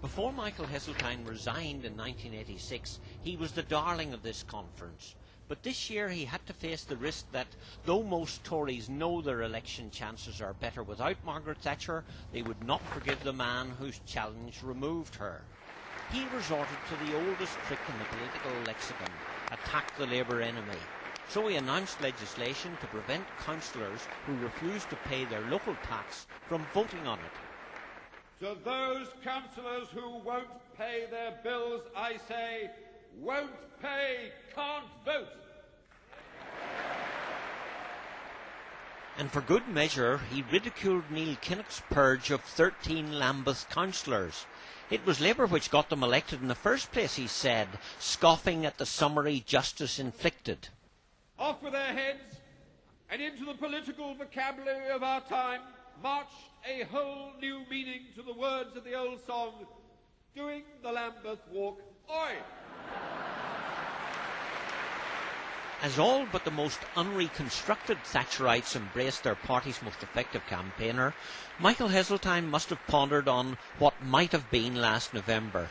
Before Michael Heseltine resigned in 1986, he was the darling of this conference. But this year he had to face the risk that, though most Tories know their election chances are better without Margaret Thatcher, they would not forgive the man whose challenge removed her. He resorted to the oldest trick in the political lexicon: attack the Labour enemy. So he announced legislation to prevent councillors who refused to pay their local tax from voting on it. To those councillors who won't pay their bills, I say, won't pay, can't vote. And for good measure, he ridiculed Neil Kinnock's purge of 13 Lambeth councillors. It was Labour which got them elected in the first place, he said, scoffing at the summary justice inflicted. Off with their heads, and into the political vocabulary of our time marched a whole new meaning to the words of the old song, doing the Lambeth Walk, oi! As all but the most unreconstructed Thatcherites embraced their party's most effective campaigner, Michael Heseltine must have pondered on what might have been last November.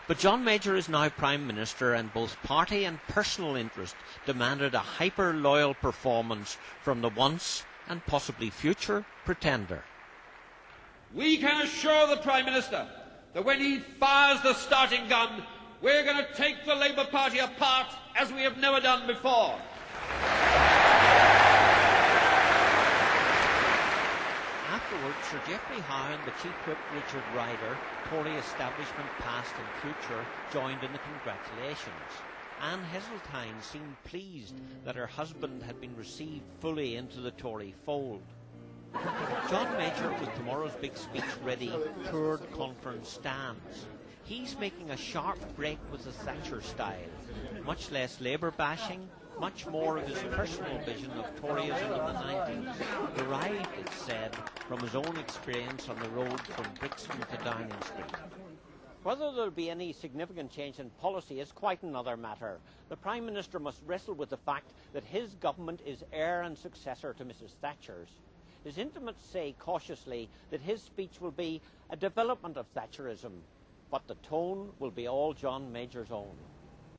But John Major is now Prime Minister, and both party and personal interest demanded a hyper-loyal performance from the once and possibly future pretender. We can assure the Prime Minister that when he fires the starting gun, we're going to take the Labour Party apart as we have never done before. Afterwards, Sir Geoffrey Howe and the Chief Whip Richard Ryder, Tory establishment past and future, joined in the congratulations. Anne Heseltine seemed pleased that her husband had been received fully into the Tory fold. John Major, with tomorrow's big speech ready, toured conference stands. He's making a sharp break with the Thatcher style. Much less Labour bashing, much more of his personal vision of Toryism in the 90s, derived, it's said, from his own experience on the road from Brixton to Downing Street. Whether there will be any significant change in policy is quite another matter. The Prime Minister must wrestle with the fact that his government is heir and successor to Mrs Thatcher's. His intimates say cautiously that his speech will be a development of Thatcherism, but the tone will be all John Major's own.